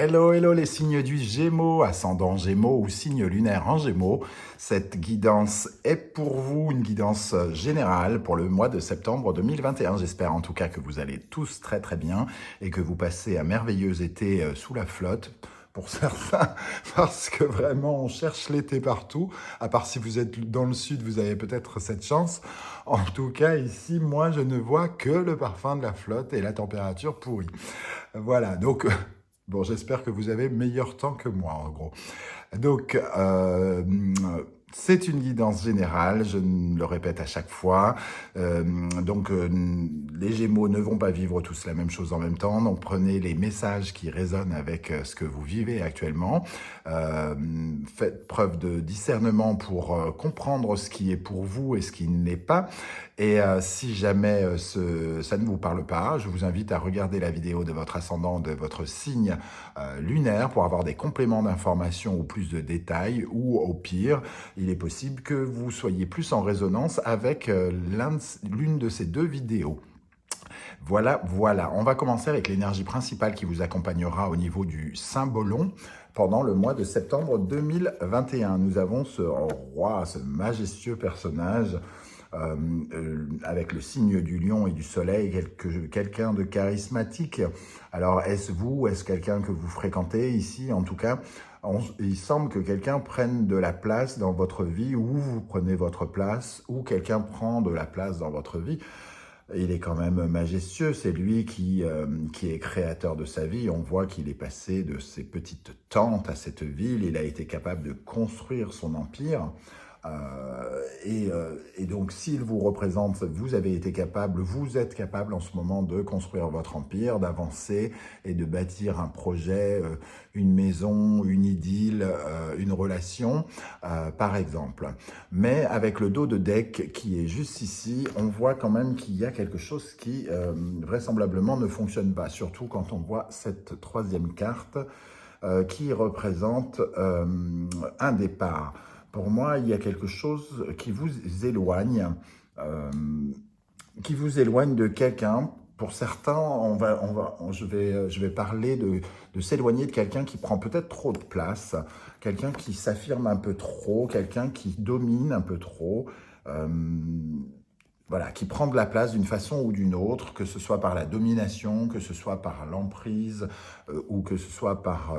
Hello, hello les signes du Gémeaux, ascendant Gémeaux ou signe lunaire en Gémeaux. Cette guidance est pour vous une guidance générale pour le mois de septembre 2021. J'espère en tout cas que vous allez tous très très bien et que vous passez un merveilleux été sous la flotte. Pour certains, parce que vraiment on cherche l'été partout, à part si vous êtes dans le sud, vous avez peut-être cette chance. En tout cas, ici, moi, je ne vois que le parfum de la flotte et la température pourrie. Voilà, donc bon, j'espère que vous avez meilleur temps que moi, en gros. Donc, c'est une guidance générale, je le répète à chaque fois. Les Gémeaux ne vont pas vivre tous la même chose en même temps. Donc, prenez les messages qui résonnent avec ce que vous vivez actuellement. Euh, Faites preuve de discernement pour comprendre ce qui est pour vous et ce qui ne l'est pas. Et si jamais ça ne vous parle pas, je vous invite à regarder la vidéo de votre ascendant, de votre signe lunaire pour avoir des compléments d'informations ou plus de détails, ou au pire, il est possible que vous soyez plus en résonance avec l'une de ces deux vidéos. Voilà, voilà. On va commencer avec l'énergie principale qui vous accompagnera au niveau du symbolon pendant le mois de septembre 2021. Nous avons ce roi, ce majestueux personnage avec le signe du lion et du soleil, quelqu'un de charismatique. Alors, est-ce vous, est-ce quelqu'un que vous fréquentez ici? En tout cas, il semble que quelqu'un prenne de la place dans votre vie, ou vous prenez votre place, ou quelqu'un prend de la place dans votre vie. Il est quand même majestueux, c'est lui qui est créateur de sa vie. On voit qu'il est passé de ses petites tentes à cette ville, il a été capable de construire son empire. Et donc, s'il vous représente, vous avez été capable, vous êtes capable en ce moment de construire votre empire, d'avancer et de bâtir un projet, une maison, une idylle, une relation, par exemple. Mais avec le dos de deck qui est juste ici, on voit quand même qu'il y a quelque chose qui vraisemblablement ne fonctionne pas, surtout quand on voit cette troisième carte qui représente un départ. Pour moi, il y a quelque chose euh, qui vous éloigne de quelqu'un. Pour certains, je vais parler de s'éloigner de quelqu'un qui prend peut-être trop de place, quelqu'un qui s'affirme un peu trop, quelqu'un qui domine un peu trop. Euh, voilà, qui prend de la place d'une façon ou d'une autre, que ce soit par la domination, que ce soit par l'emprise ou que ce soit par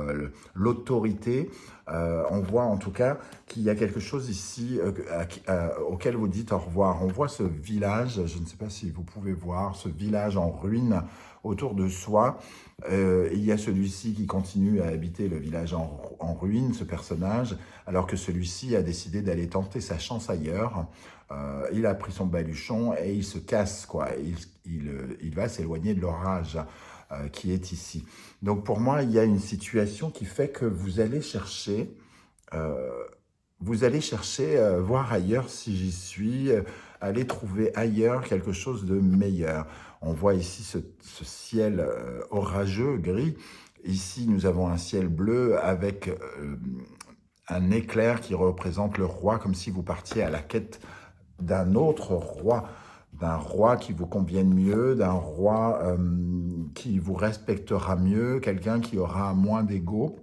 l'autorité. On voit en tout cas qu'il y a quelque chose ici auquel vous dites au revoir. On voit ce village, je ne sais pas si vous pouvez voir, ce village en ruine autour de soi. Il y a celui-ci qui continue à habiter le village en ruine, ce personnage, alors que celui-ci a décidé d'aller tenter sa chance ailleurs. Il a pris son baluchon et il se casse, quoi. Il va s'éloigner de l'orage qui est ici. Donc pour moi, il y a une situation qui fait que euh, vous allez chercher voir ailleurs si j'y suis, aller trouver ailleurs quelque chose de meilleur. On voit ici ce ciel orageux, gris. Ici, nous avons un ciel bleu avec un éclair qui représente le roi, comme si vous partiez à la quête d'un roi qui vous convienne mieux, d'un roi qui vous respectera mieux, quelqu'un qui aura moins d'ego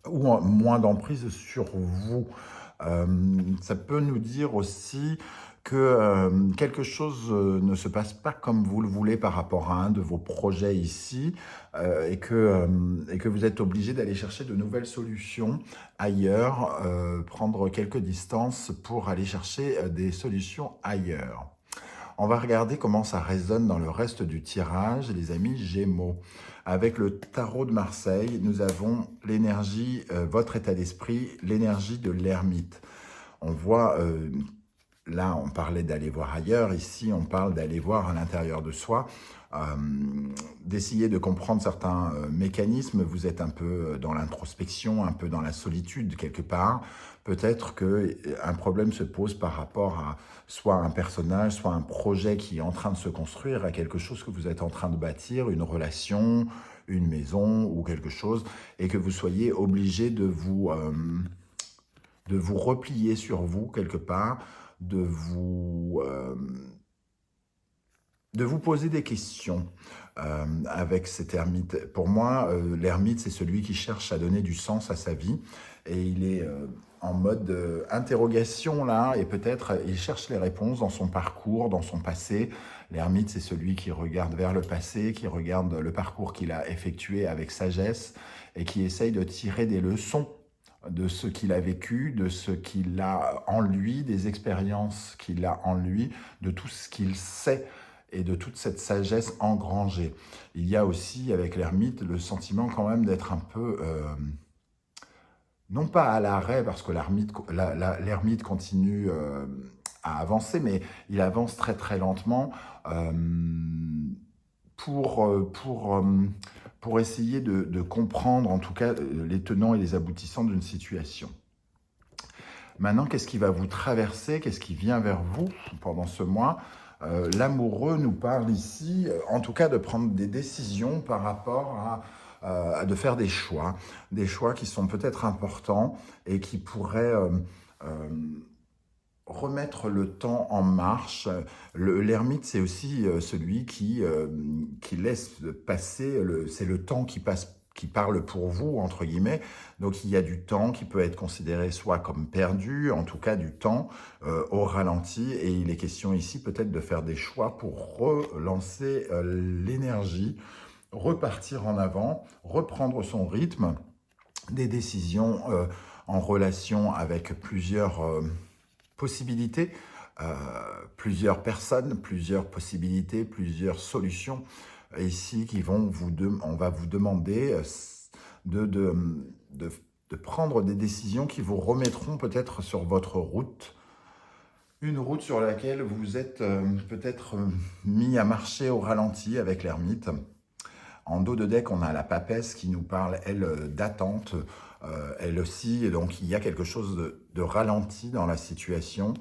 ou moins d'emprise sur vous. Ça peut nous dire aussi que quelque chose ne se passe pas comme vous le voulez par rapport à un de vos projets ici et que vous êtes obligé d'aller chercher de nouvelles solutions ailleurs, prendre quelques distances pour aller chercher des solutions ailleurs. On va regarder comment ça résonne dans le reste du tirage, les amis Gémeaux. Avec le tarot de Marseille, nous avons l'énergie, votre état d'esprit, l'énergie de l'ermite. On voit, là on parlait d'aller voir ailleurs, ici on parle d'aller voir à l'intérieur de soi, d'essayer de comprendre certains mécanismes. Vous êtes un peu dans l'introspection, un peu dans la solitude quelque part. Peut-être qu'un problème se pose par rapport à soit un personnage, soit un projet qui est en train de se construire, à quelque chose que vous êtes en train de bâtir, une relation, une maison ou quelque chose, et que vous soyez obligé de vous replier sur vous quelque part, de vous de vous poser des questions avec cet ermite. Pour moi, l'ermite, c'est celui qui cherche à donner du sens à sa vie et il est en mode interrogation là et peut-être il cherche les réponses dans son parcours, dans son passé. L'ermite, c'est celui qui regarde vers le passé, qui regarde le parcours qu'il a effectué avec sagesse et qui essaye de tirer des leçons de ce qu'il a vécu, de ce qu'il a en lui, des expériences qu'il a en lui, de tout ce qu'il sait et de toute cette sagesse engrangée. Il y a aussi avec l'ermite le sentiment quand même d'être un peu, non pas à l'arrêt, parce que l'ermite continue à avancer, mais il avance très très lentement euh, pour, euh, pour, euh, pour essayer de comprendre en tout cas les tenants et les aboutissants d'une situation. Maintenant, qu'est-ce qui va vous traverser? Qu'est-ce qui vient vers vous pendant ce mois? L'amoureux nous parle ici, en tout cas, de prendre des décisions par rapport de faire des choix qui sont peut-être importants et qui pourraient euh, remettre le temps en marche. L'ermite, c'est aussi celui qui laisse passer, c'est le temps qui passe, qui parle pour vous, entre guillemets. Donc il y a du temps qui peut être considéré soit comme perdu, en tout cas du temps au ralenti. Et il est question ici peut-être de faire des choix pour relancer l'énergie, repartir en avant, reprendre son rythme, des décisions en relation avec plusieurs possibilités, plusieurs personnes, plusieurs possibilités, plusieurs solutions ici qui vont on va vous demander de, de, de, de prendre des décisions qui vous remettront peut-être sur votre route, une route sur laquelle vous êtes peut-être mis à marcher au ralenti avec l'ermite. En dos de deck, on a la papesse qui nous parle, elle, d'attente, elle aussi. Et donc, il y a quelque chose de ralenti dans la situation.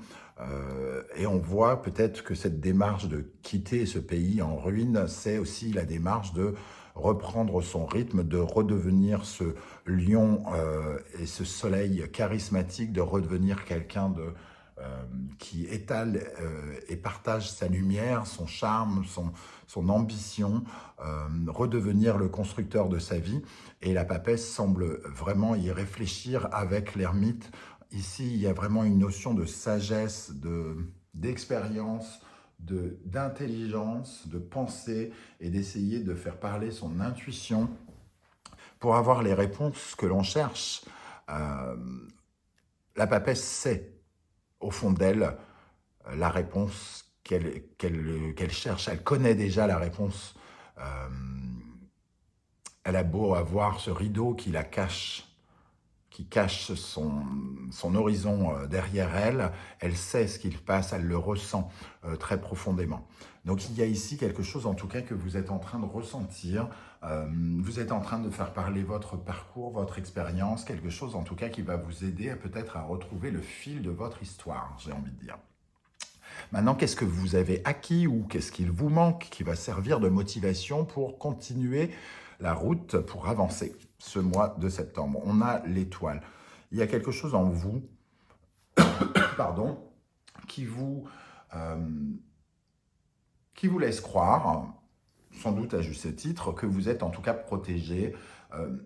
Et on voit peut-être que cette démarche de quitter ce pays en ruine, c'est aussi la démarche de reprendre son rythme, de redevenir ce lion et ce soleil charismatique, de redevenir quelqu'un qui étale et partage sa lumière, son charme, son ambition, redevenir le constructeur de sa vie. Et la papesse semble vraiment y réfléchir avec l'ermite. Ici, il y a vraiment une notion de sagesse, d'expérience, d'intelligence, de pensée et d'essayer de faire parler son intuition pour avoir les réponses que l'on cherche. Euh, la papesse sait, au fond d'elle, la réponse qu'elle cherche. Elle connaît déjà la réponse. Euh, elle a beau avoir ce rideau qui cache son horizon derrière elle, elle sait ce qu'il passe, elle le ressent très profondément. Donc il y a ici quelque chose en tout cas que vous êtes en train de ressentir, vous êtes en train de faire parler votre parcours, votre expérience, quelque chose en tout cas qui va vous aider peut-être à retrouver le fil de votre histoire, j'ai envie de dire. Maintenant, qu'est-ce que vous avez acquis ou qu'est-ce qu'il vous manque qui va servir de motivation pour continuer la route, pour avancer ce mois de septembre? On a l'étoile. Il y a quelque chose en vous, pardon, qui vous, euh, qui vous laisse croire, sans doute à juste titre, que vous êtes en tout cas protégé.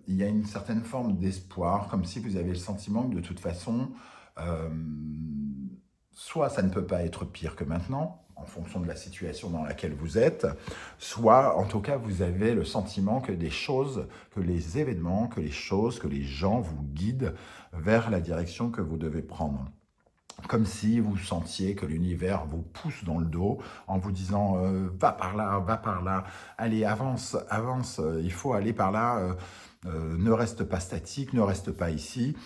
Il y a une certaine forme d'espoir, comme si vous avez le sentiment que de toute façon, euh, soit ça ne peut pas être pire que maintenant, en fonction de la situation dans laquelle vous êtes, soit en tout cas vous avez le sentiment que des choses, que les événements, que les choses, que les gens vous guident vers la direction que vous devez prendre. Comme si vous sentiez que l'univers vous pousse dans le dos en vous disant va par là, allez avance, avance, il faut aller par là, ne reste pas statique, ne reste pas ici.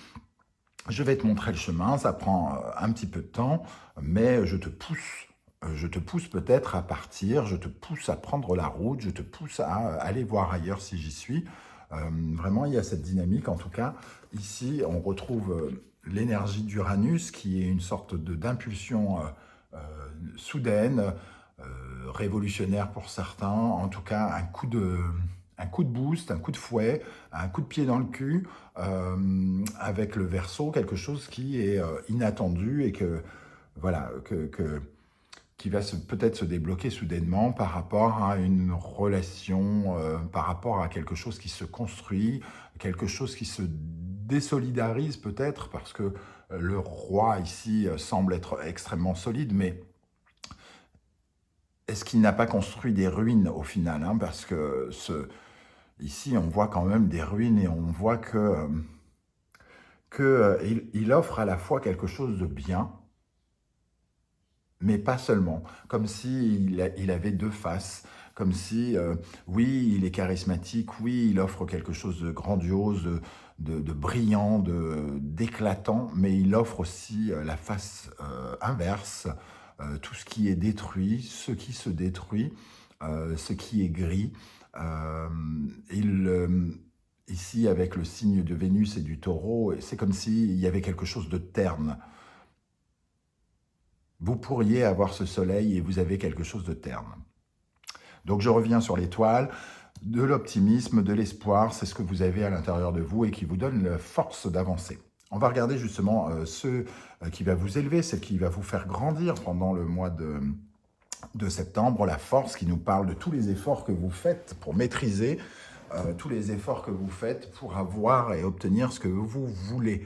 Je vais te montrer le chemin, ça prend un petit peu de temps, mais je te pousse. Je te pousse peut-être à partir, je te pousse à prendre la route, je te pousse à aller voir ailleurs si j'y suis. Vraiment, il y a cette dynamique. En tout cas, ici, on retrouve l'énergie d'Uranus qui est une sorte d'impulsion soudaine, révolutionnaire pour certains. En tout cas, un coup de boost, un coup de fouet, un coup de pied dans le cul, avec le Verseau, quelque chose qui est inattendu et que, voilà, qui va peut-être se débloquer soudainement par rapport à une relation, par rapport à quelque chose qui se construit, quelque chose qui se désolidarise peut-être, parce que le roi ici semble être extrêmement solide, mais est-ce qu'il n'a pas construit des ruines au final, hein? Parce que ici, on voit quand même des ruines et on voit il offre à la fois quelque chose de bien, mais pas seulement. Comme s'il il avait deux faces. Comme si, oui, il est charismatique, oui, il offre quelque chose de grandiose, de brillant, d'éclatant, mais il offre aussi la face inverse, tout ce qui est détruit, ce qui se détruit, ce qui est gris. Euh, il, euh, Ici, avec le signe de Vénus et du Taureau, c'est comme s'il y avait quelque chose de terne. Vous pourriez avoir ce soleil et vous avez quelque chose de terne. Donc je reviens sur l'étoile, de l'optimisme, de l'espoir, c'est ce que vous avez à l'intérieur de vous et qui vous donne la force d'avancer. On va regarder justement ce qui va vous élever, ce qui va vous faire grandir pendant le mois de septembre, la force qui nous parle de tous les efforts que vous faites pour maîtriser, tous les efforts que vous faites pour avoir et obtenir ce que vous voulez.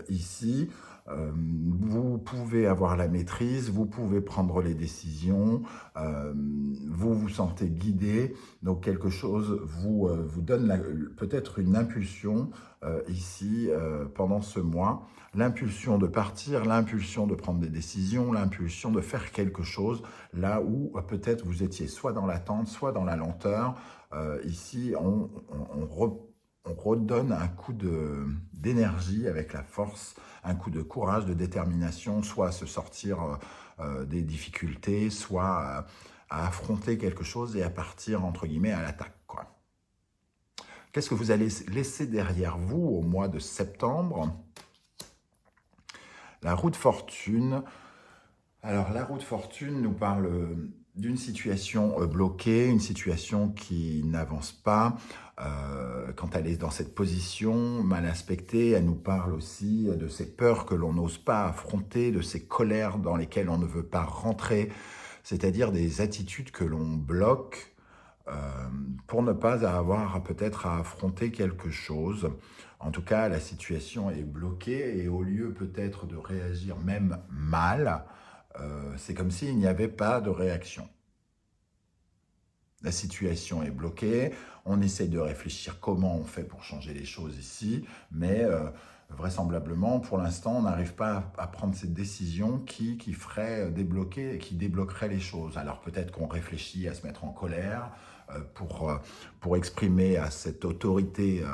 Ici, vous pouvez avoir la maîtrise, vous pouvez prendre les décisions, vous vous sentez guidé, donc quelque chose vous donne peut-être une impulsion ici pendant ce mois, l'impulsion de partir, l'impulsion de prendre des décisions, l'impulsion de faire quelque chose, là où peut-être vous étiez soit dans l'attente, soit dans la lenteur. Ici, on redonne un coup d'énergie avec la force, un coup de courage, de détermination, soit à se sortir des difficultés, soit à affronter quelque chose et à partir, entre guillemets, à l'attaque, quoi. Qu'est-ce que vous allez laisser derrière vous au mois de septembre? La roue de fortune. Alors, la roue de fortune nous parle d'une situation bloquée, une situation qui n'avance pas. Quand elle est dans cette position mal aspectée, elle nous parle aussi de ces peurs que l'on n'ose pas affronter, de ces colères dans lesquelles on ne veut pas rentrer, c'est-à-dire des attitudes que l'on bloque euh, pour ne pas avoir peut-être à affronter quelque chose. En tout cas, la situation est bloquée et au lieu peut-être de réagir même mal, c'est comme s'il n'y avait pas de réaction. La situation est bloquée, on essaie de réfléchir comment on fait pour changer les choses ici, mais vraisemblablement, pour l'instant, on n'arrive pas à prendre cette décision qui ferait débloquer, qui débloquerait les choses. Alors peut-être qu'on réfléchit à se mettre en colère pour exprimer à cette autorité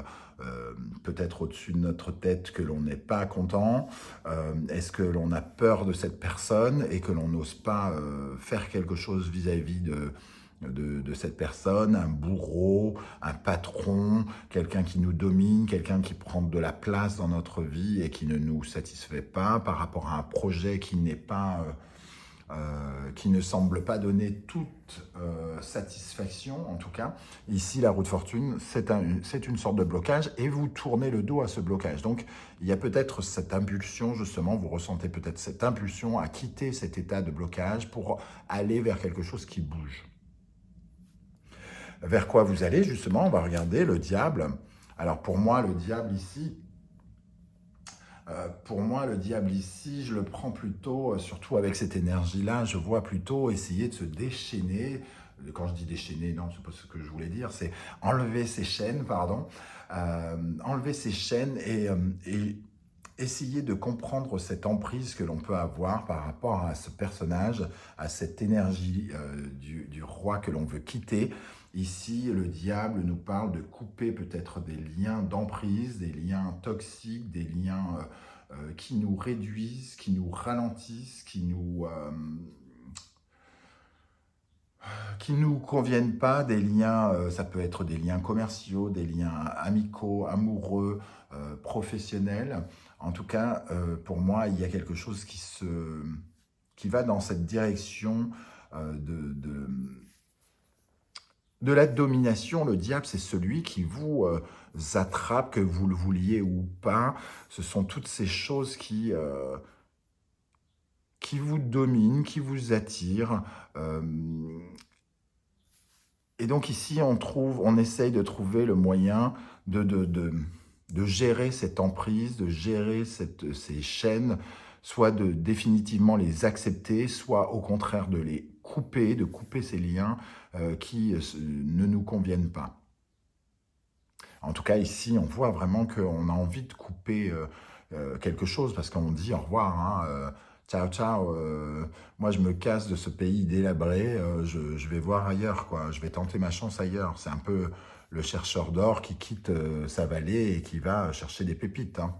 peut-être au-dessus de notre tête que l'on n'est pas content. Est-ce que l'on a peur de cette personne et que l'on n'ose pas faire quelque chose vis-à-vis de cette personne, un bourreau, un patron, quelqu'un qui nous domine, quelqu'un qui prend de la place dans notre vie et qui ne nous satisfait pas par rapport à un projet qui n'est pas, qui ne semble pas donner toute satisfaction, en tout cas. Ici, la roue de fortune, c'est une sorte de blocage et vous tournez le dos à ce blocage. Donc, il y a peut-être cette impulsion, justement, vous ressentez peut-être cette impulsion à quitter cet état de blocage pour aller vers quelque chose qui bouge. Vers quoi vous allez, justement? On va regarder le diable. Alors, pour moi, le diable ici, je le prends plutôt, surtout avec cette énergie-là, je vois plutôt essayer de se déchaîner. Quand je dis déchaîner, non, c'est pas ce que je voulais dire, c'est enlever ses chaînes, pardon. Enlever ses chaînes et essayer de comprendre cette emprise que l'on peut avoir par rapport à ce personnage, à cette énergie du roi que l'on veut quitter. Ici, le diable nous parle de couper peut-être des liens d'emprise, des liens toxiques, des liens qui nous réduisent, qui nous ralentissent, qui nous conviennent pas, des liens, ça peut être des liens commerciaux, des liens amicaux, amoureux, professionnels. En tout cas, pour moi, il y a quelque chose qui va dans cette direction de la domination. Le diable, c'est celui qui vous attrape, que vous le vouliez ou pas. Ce sont toutes ces choses qui qui vous domine, qui vous attire. Et donc ici, on essaye de trouver le moyen de gérer cette emprise, de gérer ces chaînes, soit de définitivement les accepter, soit au contraire de les couper, de couper ces liens qui ne nous conviennent pas. En tout cas, ici, on voit vraiment qu'on a envie de couper quelque chose parce qu'on dit au revoir, hein, ciao, ciao, moi je me casse de ce pays délabré, je vais voir ailleurs, quoi. Je vais tenter ma chance ailleurs. C'est un peu le chercheur d'or qui quitte sa vallée et qui va chercher des pépites, hein.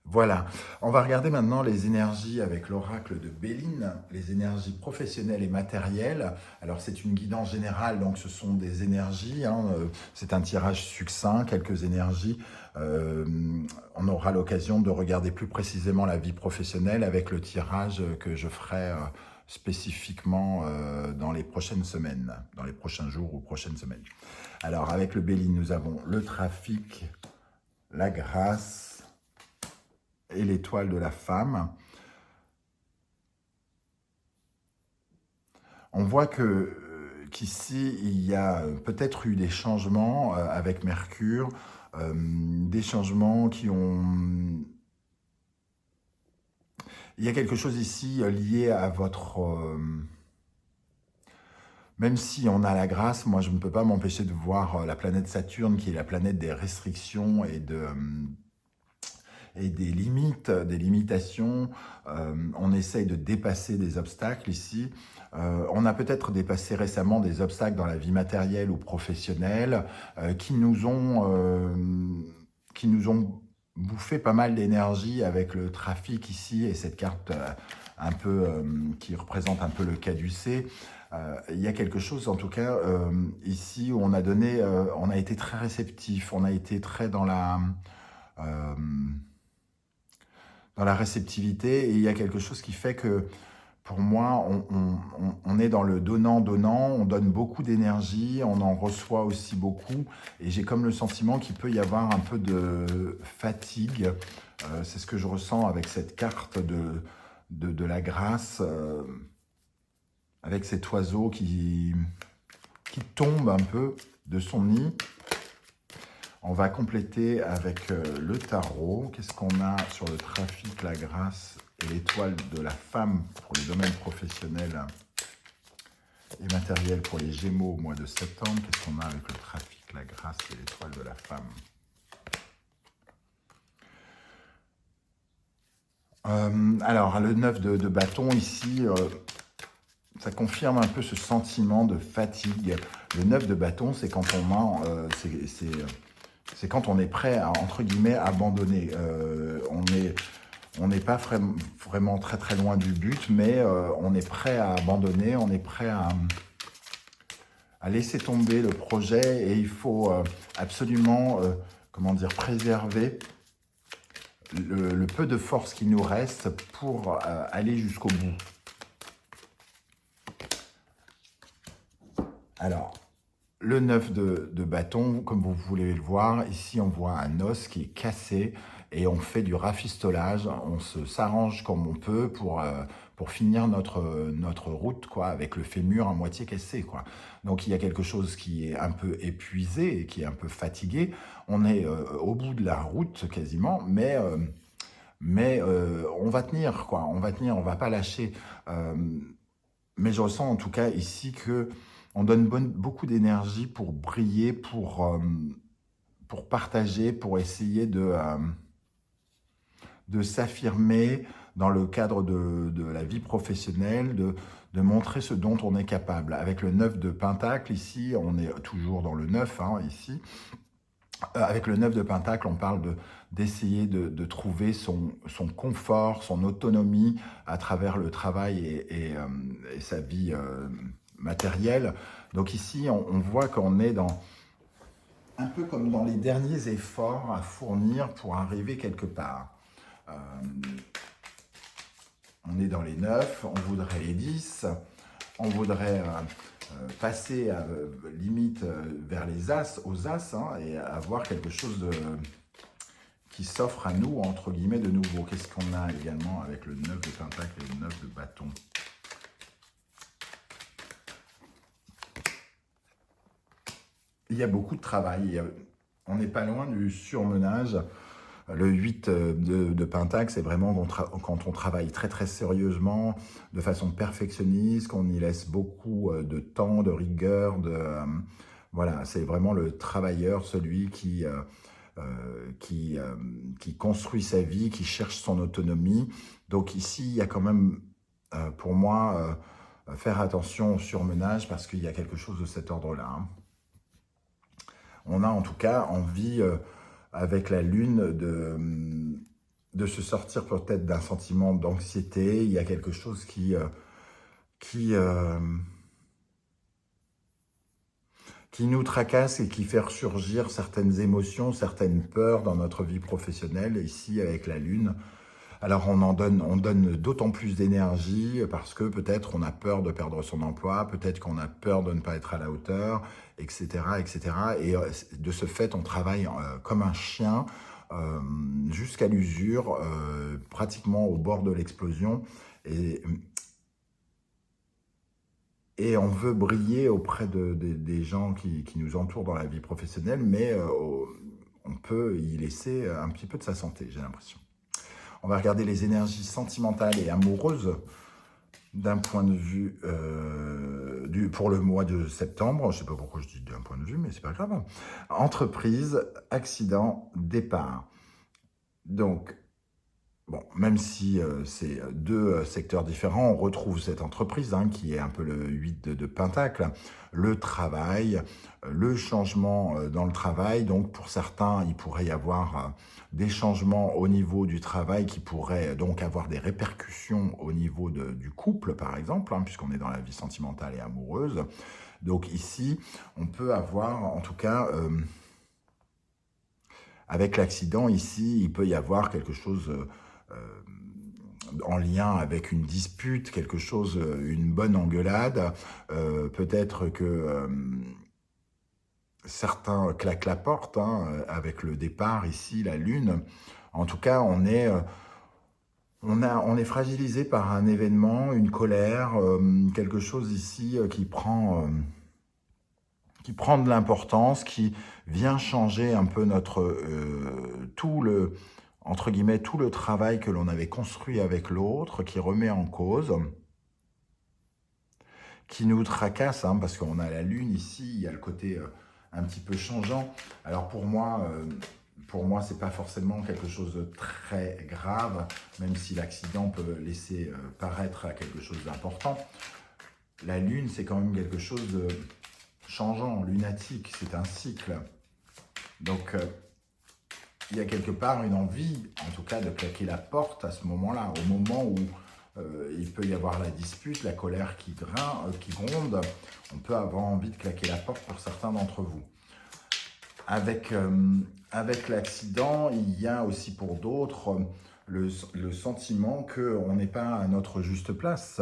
Voilà, on va regarder maintenant les énergies avec l'oracle de Béline, les énergies professionnelles et matérielles. Alors c'est une guidance générale, donc ce sont des énergies, hein, c'est un tirage succinct, quelques énergies. On aura l'occasion de regarder plus précisément la vie professionnelle avec le tirage que je ferai spécifiquement dans les prochaines semaines, dans les prochains jours ou prochaines semaines. Alors avec le Béline, nous avons le trafic, la grâce, et l'étoile de la femme. On voit qu'ici, il y a peut-être eu des changements avec Mercure, des changements qui ont... Il y a quelque chose ici lié à votre... Même si on a la grâce, moi je ne peux pas m'empêcher de voir la planète Saturne, qui est la planète des restrictions et des limites, des limitations. On essaye de dépasser des obstacles ici. On a peut-être dépassé récemment des obstacles dans la vie matérielle ou professionnelle qui nous ont bouffé pas mal d'énergie avec le trafic ici et cette carte un peu qui représente un peu le caducée. Il y a quelque chose en tout cas ici où on a été très réceptif, on a été très dans la réceptivité, et il y a quelque chose qui fait que, pour moi, on est dans le donnant-donnant, on donne beaucoup d'énergie, on en reçoit aussi beaucoup, et j'ai comme le sentiment qu'il peut y avoir un peu de fatigue. C'est ce que je ressens avec cette carte de la grâce, avec cet oiseau qui tombe un peu de son nid. On va compléter avec le tarot. Qu'est-ce qu'on a sur le trafic, la grâce et l'étoile de la femme pour les domaines professionnels et matériels pour les Gémeaux au mois de septembre? Qu'est-ce qu'on a avec le trafic, la grâce et l'étoile de la femme? Alors, le 9 de bâton ici, ça confirme un peu ce sentiment de fatigue. Le 9 de bâton, c'est quand c'est quand on est prêt à, entre guillemets, abandonner. On n'est pas vraiment très très loin du but, mais on est prêt à abandonner, on est prêt à laisser tomber le projet, et il faut absolument, comment dire, préserver le peu de force qui nous reste pour aller jusqu'au bout. Alors, le 9 de bâton, comme vous voulez le voir, ici on voit un os qui est cassé et on fait du rafistolage, on s'arrange comme on peut pour finir notre route, quoi, avec le fémur à moitié cassé, quoi. Donc il y a quelque chose qui est un peu épuisé et qui est un peu fatigué. On est au bout de la route quasiment, mais on va tenir, quoi. On va tenir, on va pas lâcher. Mais je ressens en tout cas ici que on donne beaucoup d'énergie pour briller, pour partager, pour essayer de s'affirmer dans le cadre de la vie professionnelle, de montrer ce dont on est capable. Avec le 9 de Pentacle, ici, on est toujours dans le 9, hein, ici. Avec le 9 de Pentacle, on parle d'essayer de trouver son confort, son autonomie à travers le travail et sa vie matérielle. Donc ici, on voit qu'on est un peu comme dans les derniers efforts à fournir pour arriver quelque part. On est dans les 9, on voudrait les 10, on voudrait passer limite vers les As, aux As, hein, et avoir quelque chose qui s'offre à nous, entre guillemets, de nouveau. Qu'est-ce qu'on a également avec le 9 de pentacle et le 9 de bâton? Il y a beaucoup de travail. On n'est pas loin du surmenage. Le 8 de pentacle, c'est vraiment quand on travaille très très sérieusement, de façon perfectionniste, qu'on y laisse beaucoup de temps, de rigueur. Voilà, c'est vraiment le travailleur, celui qui construit sa vie, qui cherche son autonomie. Donc ici, il y a quand même, pour moi, faire attention au surmenage parce qu'il y a quelque chose de cet ordre-là. Hein. On a en tout cas envie, avec la lune, de se sortir peut-être d'un sentiment d'anxiété. Il y a quelque chose qui nous tracasse et qui fait ressurgir certaines émotions, certaines peurs dans notre vie professionnelle, ici avec la lune. Alors on donne d'autant plus d'énergie parce que peut-être on a peur de perdre son emploi, peut-être qu'on a peur de ne pas être à la hauteur, etc. etc. Et de ce fait, on travaille comme un chien jusqu'à l'usure, pratiquement au bord de l'explosion. Et on veut briller auprès des gens qui nous entourent dans la vie professionnelle, mais on peut y laisser un petit peu de sa santé, j'ai l'impression. On va regarder les énergies sentimentales et amoureuses d'un point de vue pour le mois de septembre. Je ne sais pas pourquoi je dis d'un point de vue, mais c'est pas grave. Entreprise, accident, départ. Donc, bon, même si c'est deux secteurs différents, on retrouve cette entreprise qui est un peu le 8 de pentacle, le travail, le changement dans le travail. Donc pour certains, il pourrait y avoir des changements au niveau du travail qui pourraient donc avoir des répercussions au niveau du couple, par exemple, puisqu'on est dans la vie sentimentale et amoureuse. Donc ici, on peut avoir, en tout cas, avec l'accident, ici, il peut y avoir quelque chose en lien avec une dispute, quelque chose, une bonne engueulade. Peut-être que certains claquent la porte avec le départ ici, la lune. En tout cas, on est fragilisé par un événement, une colère, quelque chose ici qui prend de l'importance, qui vient changer un peu entre guillemets, tout le travail que l'on avait construit avec l'autre, qui remet en cause, qui nous tracasse, parce qu'on a la lune ici, il y a le côté un petit peu changeant. Alors pour moi, c'est pas forcément quelque chose de très grave, même si l'accident peut laisser paraître à quelque chose d'important. La lune, c'est quand même quelque chose de changeant, lunatique, c'est un cycle. Donc, il y a quelque part une envie, en tout cas, de claquer la porte à ce moment-là, au moment où il peut y avoir la dispute, la colère qui gronde, on peut avoir envie de claquer la porte pour certains d'entre vous. Avec l'accident, il y a aussi pour d'autres le sentiment qu'on n'est pas à notre juste place.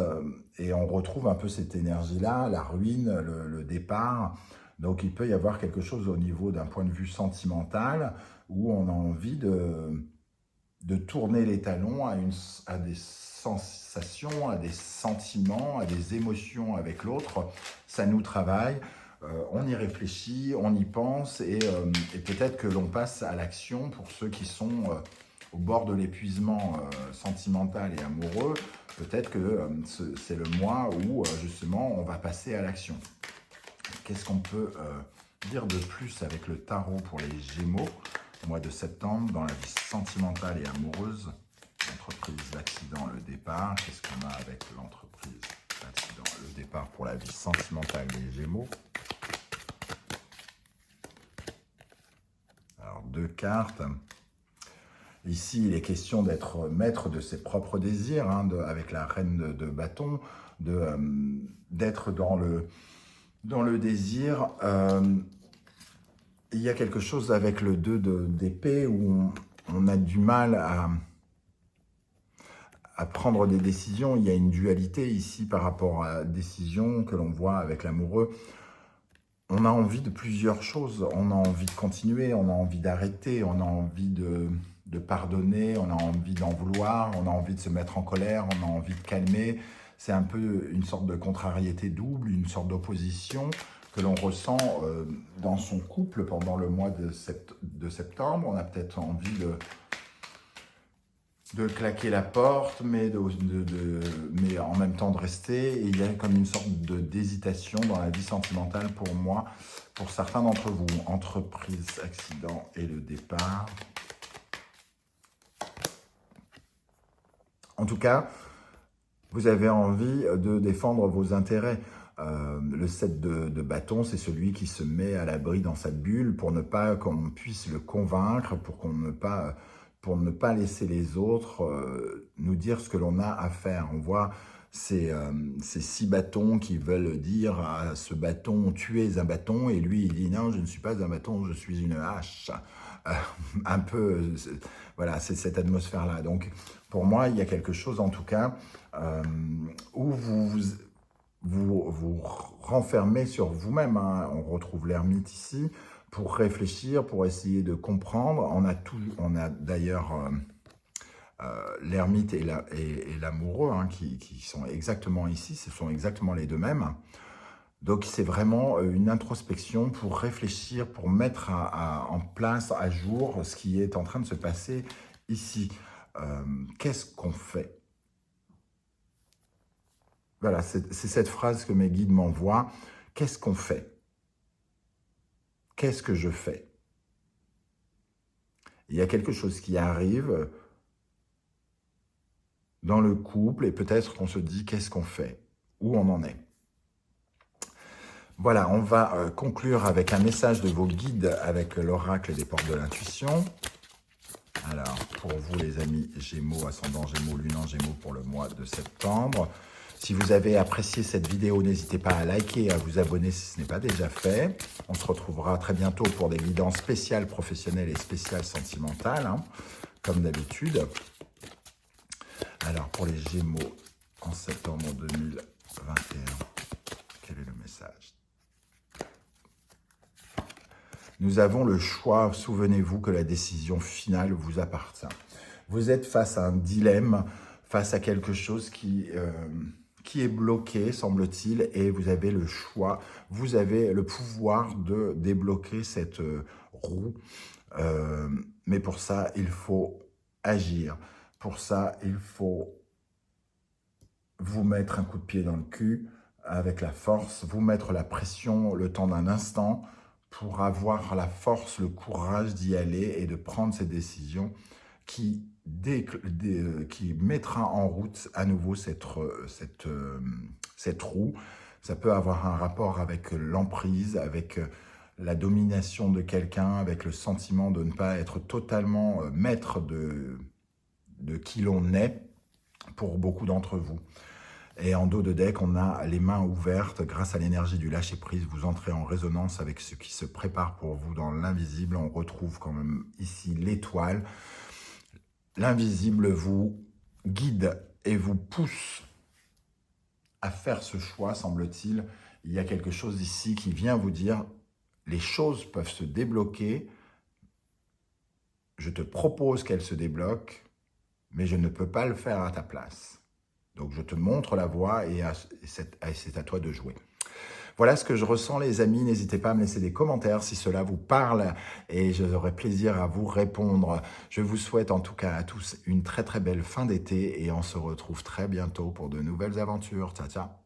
Et on retrouve un peu cette énergie-là, la ruine, le départ. Donc il peut y avoir quelque chose au niveau d'un point de vue sentimental où on a envie de tourner les talons à des sensations, à des sentiments, à des émotions avec l'autre. Ça nous travaille. On y réfléchit, on y pense et peut-être que l'on passe à l'action pour ceux qui sont au bord de l'épuisement sentimental et amoureux. Peut-être que c'est le mois où justement on va passer à l'action. Qu'est-ce qu'on peut dire de plus avec le tarot pour les Gémeaux au mois de septembre dans la vie sentimentale et amoureuse? L'entreprise, l'accident, le départ. Qu'est-ce qu'on a avec l'entreprise, l'accident, le départ pour la vie sentimentale des Gémeaux? Alors, deux cartes. Ici, il est question d'être maître de ses propres désirs, avec la reine de bâton, d'être dans le désir. Il y a quelque chose avec le 2 d'épée où on a du mal à prendre des décisions. Il y a une dualité ici par rapport à la décision que l'on voit avec l'amoureux. On a envie de plusieurs choses. On a envie de continuer, on a envie d'arrêter, on a envie de pardonner, on a envie d'en vouloir, on a envie de se mettre en colère, on a envie de calmer. C'est un peu une sorte de contrariété double, une sorte d'opposition que l'on ressent dans son couple pendant le mois de septembre. On a peut-être envie de claquer la porte, mais en même temps de rester. Et il y a comme une sorte d'hésitation dans la vie sentimentale pour moi, pour certains d'entre vous. Entreprise, accident et le départ. En tout cas, vous avez envie de défendre vos intérêts. Le 7 de bâton, c'est celui qui se met à l'abri dans sa bulle pour ne pas qu'on puisse le convaincre, pour ne pas laisser les autres nous dire ce que l'on a à faire. On voit ces 6 bâtons qui veulent dire à ce bâton « tu es un bâton » et lui il dit « non, je ne suis pas un bâton, je suis une hache ». Un peu, voilà, c'est cette atmosphère-là. Donc, pour moi, il y a quelque chose, en tout cas, où vous renfermez sur vous-même. Hein. On retrouve l'ermite ici, pour réfléchir, pour essayer de comprendre. On a d'ailleurs l'ermite et l'amoureux hein, qui sont exactement ici, ce sont exactement les deux mêmes. Donc, c'est vraiment une introspection pour réfléchir, pour mettre en place, à jour, ce qui est en train de se passer ici. Qu'est-ce qu'on fait? Voilà, c'est cette phrase que mes guides m'envoient. Qu'est-ce qu'on fait? Qu'est-ce que je fais? Il y a quelque chose qui arrive dans le couple et peut-être qu'on se dit qu'est-ce qu'on fait? Où on en est? Voilà, on va conclure avec un message de vos guides avec l'oracle des portes de l'intuition. Alors, pour vous les amis Gémeaux, ascendant Gémeaux, lune en Gémeaux pour le mois de septembre. Si vous avez apprécié cette vidéo, n'hésitez pas à liker et à vous abonner si ce n'est pas déjà fait. On se retrouvera très bientôt pour des guidances spéciales professionnelles et spéciales sentimentales, hein, comme d'habitude. Alors, pour les Gémeaux, en septembre 2021, quel est le message ? Nous avons le choix, souvenez-vous que la décision finale vous appartient. Vous êtes face à un dilemme, face à quelque chose qui est bloqué, semble-t-il, et vous avez le choix, vous avez le pouvoir de débloquer cette roue. Mais pour ça, il faut agir. Pour ça, il faut vous mettre un coup de pied dans le cul avec la force, vous mettre la pression le temps d'un instant, pour avoir la force, le courage d'y aller et de prendre ces décisions qui mettra en route à nouveau cette roue. Ça peut avoir un rapport avec l'emprise, avec la domination de quelqu'un, avec le sentiment de ne pas être totalement maître de qui l'on est pour beaucoup d'entre vous. Et en dos de deck, on a les mains ouvertes grâce à l'énergie du lâcher-prise. Vous entrez en résonance avec ce qui se prépare pour vous dans l'invisible. On retrouve quand même ici l'étoile. L'invisible vous guide et vous pousse à faire ce choix, semble-t-il. Il y a quelque chose ici qui vient vous dire « les choses peuvent se débloquer. Je te propose qu'elles se débloquent, mais je ne peux pas le faire à ta place. » Donc, je te montre la voie et c'est à toi de jouer. Voilà ce que je ressens, les amis. N'hésitez pas à me laisser des commentaires si cela vous parle et j'aurai plaisir à vous répondre. Je vous souhaite en tout cas à tous une très très belle fin d'été et on se retrouve très bientôt pour de nouvelles aventures. Ciao, ciao.